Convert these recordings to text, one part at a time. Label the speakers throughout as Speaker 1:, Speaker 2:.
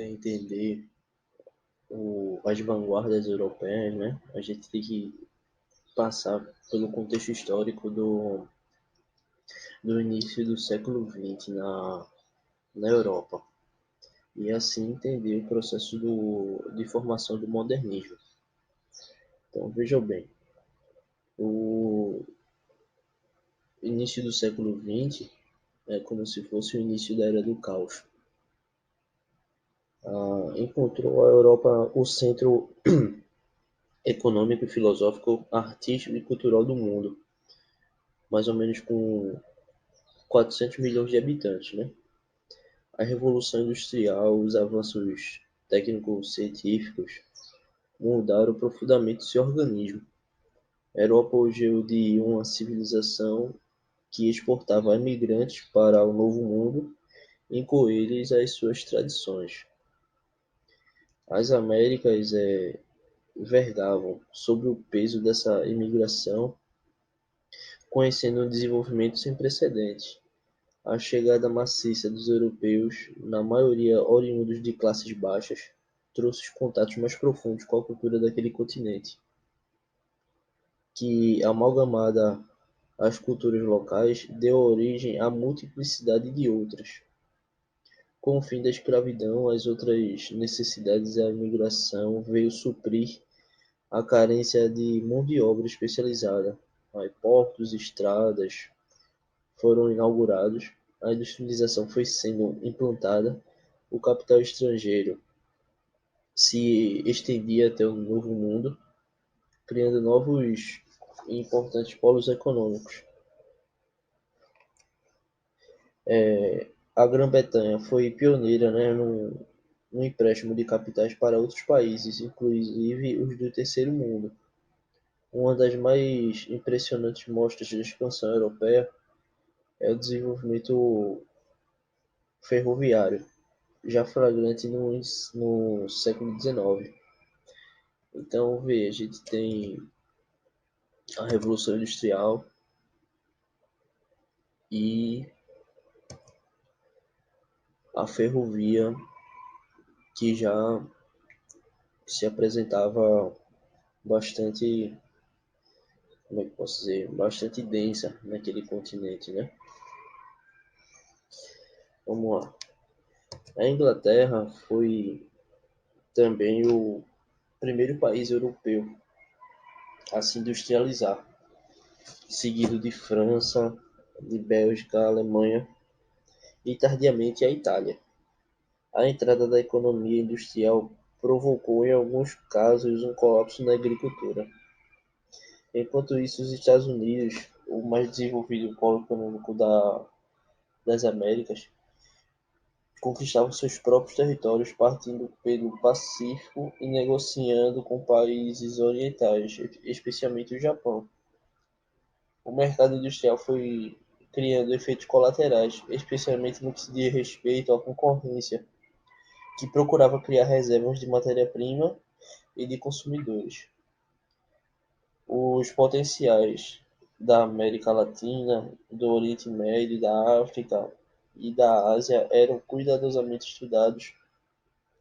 Speaker 1: entender as vanguardas europeias, né? A gente tem que passar pelo contexto histórico do início do século XX na Europa e assim entender o processo de formação do modernismo. Então, veja bem, o início do século XX é como se fosse o início da Era do Caos. Encontrou a Europa o centro econômico, filosófico, artístico e cultural do mundo, mais ou menos com 400 milhões de habitantes, né? A Revolução Industrial, os avanços técnicos científicos mudaram profundamente seu organismo. Era o apogeu de uma civilização que exportava imigrantes para o Novo Mundo e com eles as suas tradições. As Américas vergavam sobre o peso dessa imigração, conhecendo um desenvolvimento sem precedentes. A chegada maciça dos europeus, na maioria oriundos de classes baixas, trouxe contatos mais profundos com a cultura daquele continente, que, amalgamada às culturas locais, deu origem à multiplicidade de outras. Com o fim da escravidão, as outras necessidades da imigração veio suprir a carência de mão de obra especializada. Portos, estradas foram inaugurados, a industrialização foi sendo implantada, o capital estrangeiro se estendia até o Novo Mundo, criando novos e importantes polos econômicos. A Grã-Bretanha foi pioneira, né, no empréstimo de capitais para outros países, inclusive os do Terceiro Mundo. Uma das mais impressionantes mostras de expansão europeia é o desenvolvimento ferroviário, já flagrante no século XIX. Então, a gente tem a Revolução Industrial e a ferrovia que já se apresentava bastante, como é que posso dizer, bastante densa naquele continente, né? Vamos lá. A Inglaterra foi também o primeiro país europeu a se industrializar, seguido de França, de Bélgica, Alemanha e tardiamente a Itália. A entrada da economia industrial provocou em alguns casos um colapso na agricultura. Enquanto isso, os Estados Unidos, o mais desenvolvido polo econômico das Américas, conquistavam seus próprios territórios partindo pelo Pacífico e negociando com países orientais, especialmente o Japão. O mercado industrial foi criando efeitos colaterais, especialmente no que se diz respeito à concorrência, que procurava criar reservas de matéria-prima e de consumidores. Os potenciais da América Latina, do Oriente Médio, da África e da Ásia eram cuidadosamente estudados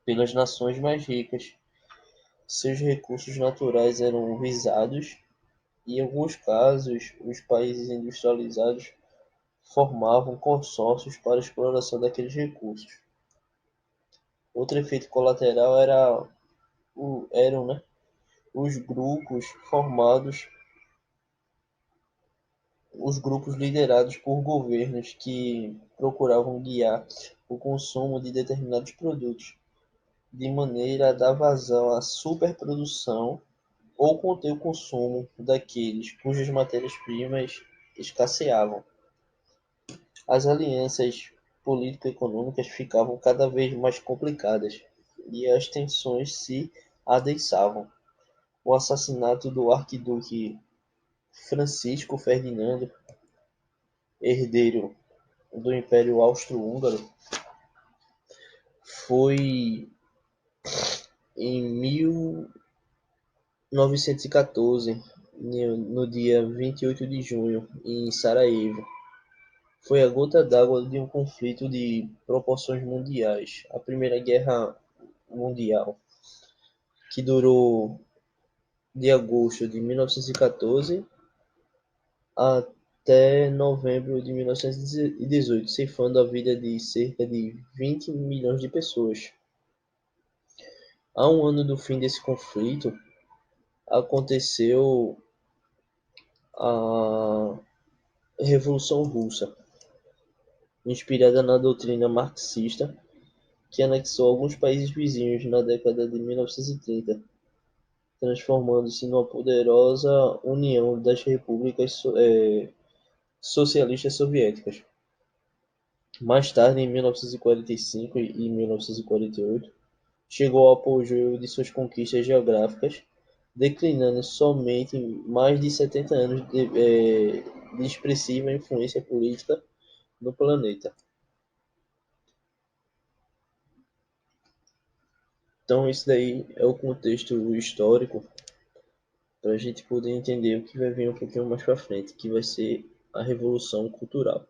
Speaker 1: pelas nações mais ricas. Seus recursos naturais eram visados e, em alguns casos, os países industrializados formavam consórcios para a exploração daqueles recursos. Outro efeito colateral eram, né, os grupos formados, os grupos liderados por governos que procuravam guiar o consumo de determinados produtos, de maneira a dar vazão à superprodução ou conter o consumo daqueles cujas matérias-primas escasseavam. As alianças político-econômicas ficavam cada vez mais complicadas e as tensões se adensavam. O assassinato do arquiduque Francisco Ferdinando, herdeiro do Império Austro-Húngaro, foi em 1914, no dia 28 de junho, em Sarajevo. Foi a gota d'água de um conflito de proporções mundiais. A Primeira Guerra Mundial, que durou de agosto de 1914 até novembro de 1918, ceifando a vida de cerca de 20 milhões de pessoas. A um ano do fim desse conflito, aconteceu a Revolução Russa, inspirada na doutrina marxista, que anexou alguns países vizinhos na década de 1930, transformando-se numa poderosa união das repúblicas socialistas soviéticas. Mais tarde, em 1945 e 1948, chegou ao apogeu de suas conquistas geográficas, declinando somente em mais de 70 anos de expressiva influência política no planeta. Então, isso daí é o contexto histórico para a gente poder entender o que vai vir um pouquinho mais para frente, que vai ser a Revolução Cultural.